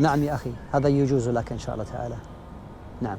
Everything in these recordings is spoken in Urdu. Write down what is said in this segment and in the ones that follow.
نعم يا أخي هذا يجوز لك إن شاء الله تعالى. نعم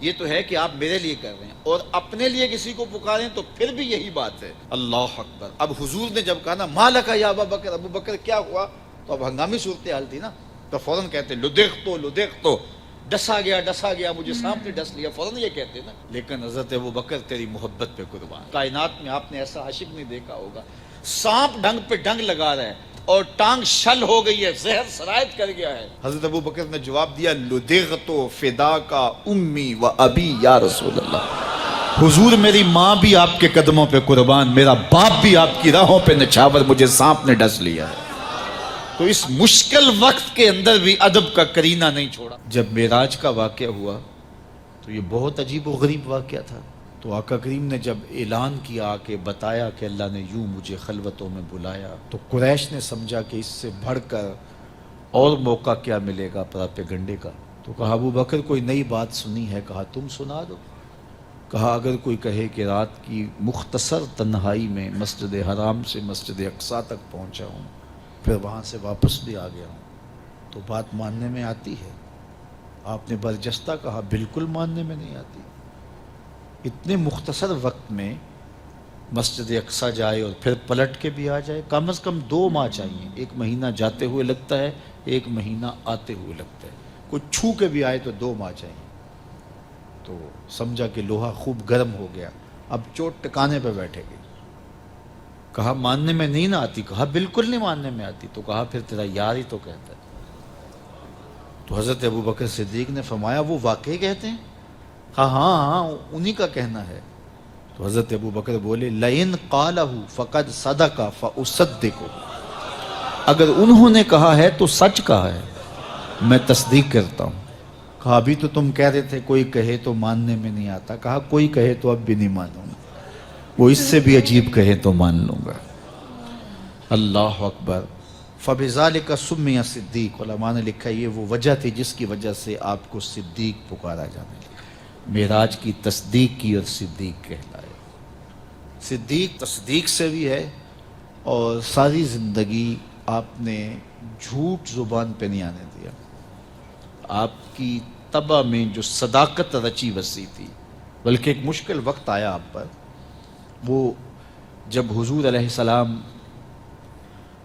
یہ تو ہے کہ آپ میرے لیے کر رہے ہیں، اور اپنے لیے کسی کو پکاریں تو پھر بھی یہی بات ہے۔ اللہ اکبر۔ اب حضور نے جب کہا نا مالک یا ابا بکر، ابو بکر کیا ہوا، تو اب ہنگامی صورتحال تھی نا، تو فوراً کہتے لدغت، ڈسا گیا، مجھے سانپ نے ڈس لیا، فوراً یہ کہتے نا۔ لیکن حضرت ابو بکر تیری محبت پہ قربان، کائنات میں آپ نے ایسا عاشق نہیں دیکھا ہوگا، سانپ ڈنگ پہ ڈنگ لگا رہا ہے اور ٹانگ شل ہو گئی ہے، زہر سرایت کر گیا ہے، حضرت ابو بکر نے جواب دیا لدغت فداکا امی و ابی یا رسول اللہ، حضور میری ماں بھی آپ کے قدموں پہ قربان، میرا باپ بھی آپ کی راہوں پہ نچھاور، مجھے سانپ نے ڈس لیا ہے۔ تو اس مشکل وقت کے اندر بھی ادب کا کرینہ نہیں چھوڑا۔ جب معراج کا واقعہ ہوا تو یہ بہت عجیب و غریب واقعہ تھا، تو آقا کریم نے جب اعلان کیا کہ بتایا کہ اللہ نے یوں مجھے خلوتوں میں بلایا، تو قریش نے سمجھا کہ اس سے بڑھ کر اور موقع کیا ملے گا پراپیگنڈے کا، تو کہا ابو بکر کوئی نئی بات سنی ہے، کہا تم سنا دو۔ کہا اگر کوئی کہے کہ رات کی مختصر تنہائی میں مسجد حرام سے مسجد اقصیٰ تک پہنچا ہوں، پھر وہاں سے واپس بھی آ گیا ہوں، تو بات ماننے میں آتی ہے؟ آپ نے برجستہ کہا بالکل ماننے میں نہیں آتی۔ اتنے مختصر وقت میں مسجد اقصیٰ جائے اور پھر پلٹ کے بھی آ جائے، کم از کم 2 ماہ چاہیے، 1 مہینہ جاتے ہوئے لگتا ہے، 1 مہینہ آتے ہوئے لگتا ہے، کوئی چھو کے بھی آئے تو 2 ماہ چاہیے۔ تو سمجھا کہ لوہا خوب گرم ہو گیا، اب چوٹ ٹکانے پہ بیٹھے گئے۔ کہا ماننے میں نہیں نہ آتی؟ کہا بالکل نہیں ماننے میں آتی۔ تو کہا پھر تیرا یار ہی تو کہتا ہے۔ تو حضرت ابو بکر صدیق نے فرمایا وہ واقعی کہتے ہیں؟ کہا ہاں انہی کا کہنا ہے۔ تو حضرت ابو بکر بولے لئن قالہ فقد صدق فاصدق، اگر انہوں نے کہا ہے تو سچ کہا ہے، میں تصدیق کرتا ہوں۔ کہا ابھی تو تم کہہ رہے تھے کوئی کہے تو ماننے میں نہیں آتا، کہا کوئی کہے تو اب بھی نہیں مانوں گا، وہ اس سے بھی عجیب کہے تو مان لوں گا۔ اللہ اکبر۔ فَبِذَلِكَ سُمِّيَ صدیق، علماء نے لکھا یہ وہ وجہ تھی جس کی وجہ سے آپ کو صدیق پکارا جانے لگا، معراج کی تصدیق کی اور صدیق کہلائے۔ صدیق تصدیق سے بھی ہے، اور ساری زندگی آپ نے جھوٹ زبان پہ نہیں آنے دیا۔ آپ کی طبع میں جو صداقت رچی بسی تھی، بلکہ ایک مشکل وقت آیا آپ پر، وہ جب حضور علیہ السلام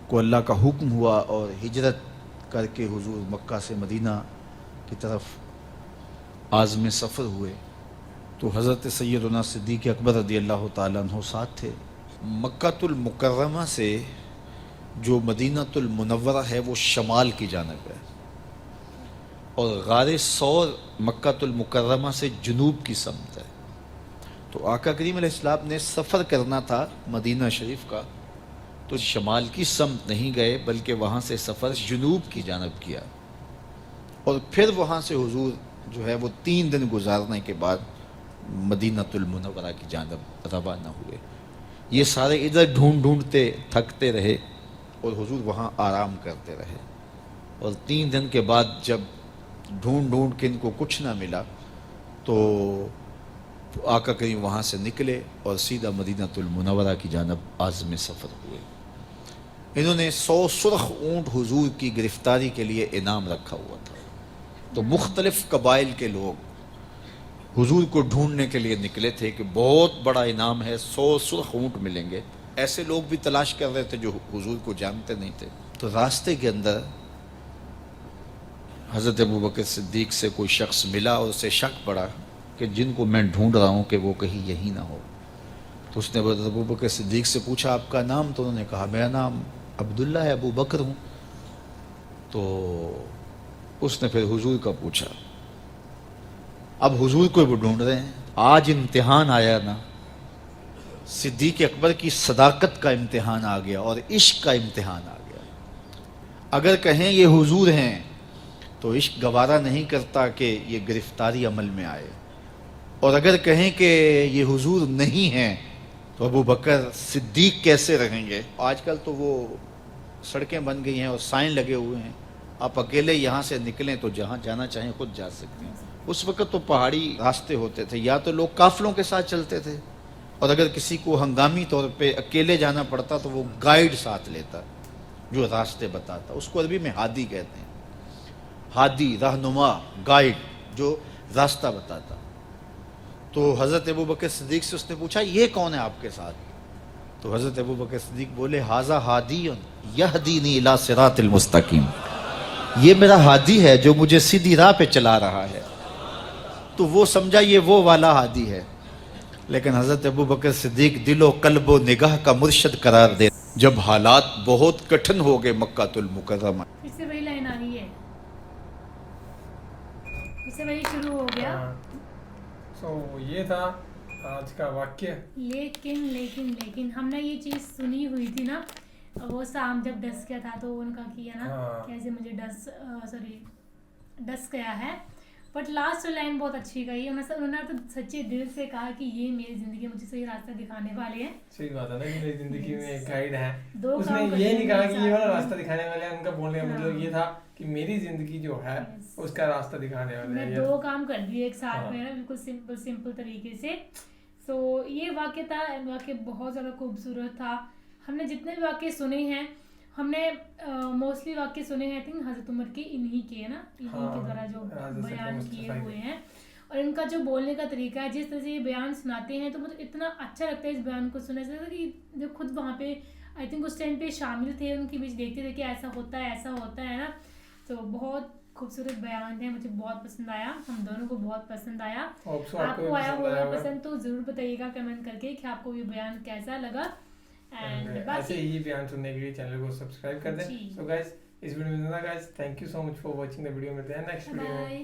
کو اللہ کا حکم ہوا اور ہجرت کر کے حضور مکہ سے مدینہ کی طرف عازم سفر ہوئے، تو حضرت سیدنا صدیق اکبر رضی اللہ تعالیٰ عنہ ساتھ تھے۔ مکہ المکرمہ سے جو مدینہ المنورہ ہے وہ شمال کی جانب ہے، اور غار ثور مکہ المکرمہ سے جنوب کی سمت ہے۔ تو آقا کریم علیہ السلام نے سفر کرنا تھا مدینہ شریف کا، تو شمال کی سمت نہیں گئے بلکہ وہاں سے سفر جنوب کی جانب کیا، اور پھر وہاں سے حضور جو ہے وہ 3 دن گزارنے کے بعد مدینہ المنورہ کی جانب روانہ ہوئے۔ یہ سارے ادھر ڈھونڈتے تھکتے رہے اور حضور وہاں آرام کرتے رہے، اور 3 دن کے بعد جب ڈھونڈ کے ان کو کچھ نہ ملا تو آقا کریم وہاں سے نکلے اور سیدھا مدینہ المنورہ کی جانب عازم سفر ہوئے۔ انہوں نے 100 سرخ اونٹ حضور کی گرفتاری کے لیے انعام رکھا ہوا تھا، تو مختلف قبائل کے لوگ حضور کو ڈھونڈنے کے لیے نکلے تھے کہ بہت بڑا انعام ہے، 100 سرخ اونٹ ملیں گے۔ ایسے لوگ بھی تلاش کر رہے تھے جو حضور کو جانتے نہیں تھے۔ تو راستے کے اندر حضرت ابوبکر صدیق سے کوئی شخص ملا اور اسے شک پڑا کہ جن کو میں ڈھونڈ رہا ہوں کہ وہ کہیں یہی نہ ہو۔ تو اس نے حضرت ابوبکر صدیق سے پوچھا آپ کا نام؟ تو انہوں نے کہا میرا نام عبداللہ ہے، ابو بکر ہوں۔ تو اس نے پھر حضور کا پوچھا۔ اب حضور کو وہ ڈھونڈ رہے ہیں، آج امتحان آیا نا، صدیق اکبر کی صداقت کا امتحان آ گیا اور عشق کا امتحان آ گیا۔ اگر کہیں یہ حضور ہیں تو عشق گوارا نہیں کرتا کہ یہ گرفتاری عمل میں آئے، اور اگر کہیں کہ یہ حضور نہیں ہیں تو ابو بکر صدیق کیسے رہیں گے؟ آج کل تو وہ سڑکیں بن گئی ہیں اور سائن لگے ہوئے ہیں، آپ اکیلے یہاں سے نکلیں تو جہاں جانا چاہیں خود جا سکتے ہیں۔ اس وقت تو پہاڑی راستے ہوتے تھے، یا تو لوگ قافلوں کے ساتھ چلتے تھے، اور اگر کسی کو ہنگامی طور پہ اکیلے جانا پڑتا تو وہ گائیڈ ساتھ لیتا جو راستے بتاتا۔ اس کو عربی میں ہادی کہتے ہیں، ہادی، رہنما، گائیڈ جو راستہ بتاتا۔ تو حضرت ابو بکر صدیق سے اس نے پوچھا یہ کون ہے آپ کے ساتھ؟ تو حضرت ابو بکر صدیق بولے ھذا ھادی یہدینی الی صراط المستقیم، یہ میرا ہادی ہے جو مجھے سیدھی راہ پہ چلا رہا ہے. تو وہ سمجھا یہ وہ والا ہادی ہے. لیکن حضرت ابو بکر صدیق دل و قلب و نگاہ کا مرشد قرار دے. جب حالات بہت کٹھن ہو گئے مکہ المکرمہ، پھر سے وہی لائن آ رہی ہے، پھر سے وہی شروع ہو گیا. سو یہ تھا آج کا واقعہ. لیکن ہم نے یہ چیز سنی ہوئی تھی نا، وہ سام جب ڈس گیا تھا تو ان کا کیا نا کیسے مجھے ڈس گیا ہے. بٹ لاسٹ لائن بہت اچھی کہی، انہوں نے تو سچے دل سے کہا کہ یہ میری زندگی مجھے صحیح راستہ دکھانے والے ہیں. صحیح بات ہے نا کہ میری زندگی میں ایک گائیڈ ہے. دو اس نے کام یہ نہیں کہا کہ یہ والا کرنے راستہ دکھانے والے ہیں، ان کا بولنے کا مطلب یہ تھا کہ میری زندگی جو ہے اس کا راستہ دکھانے والے ہیں. میں دو کام کر دیے ایک ساتھ میں نا، بالکل سمپل طریقے سے. سو یہ واقعہ تھا، واقعہ بہت زیادہ خوبصورت تھا. ہم نے جتنے بھی واقعے سنے ہیں، ہم نے موسٹلی واقعے سنے ہیں تھنک حضرت عمر کے، انہی کے نا، انہی کے ذرا جو بیان کیے ہوئے ہیں. اور ان کا جو بولنے کا طریقہ ہے، جس طرح سے یہ بیان سناتے ہیں، تو مجھے اتنا اچھا لگتا ہے اس بیان کو سننے سے کہ جب خود وہاں پہ آئی تھنک اس ٹائم پہ شامل تھے، ان کے بیچ دیکھتے تھے کہ ایسا ہوتا ہے نا. تو بہت خوبصورت بیان ہے، مجھے بہت پسند آیا، ہم دونوں کو بہت پسند آیا. آپ کو آیا ہوگا پسند تو ضرور بتائیے گا کمنٹ کر کے کہ آپ کو یہ بیان کیسا لگا. ایسے ہی بیان سننے کے لیے چینل کو سبسکرائب کر دیں. سو گائز اس ویڈیو میں اتنا. Guys thank you so much for watching the video. ملتے ہیں نیکسٹ ویڈیو میں.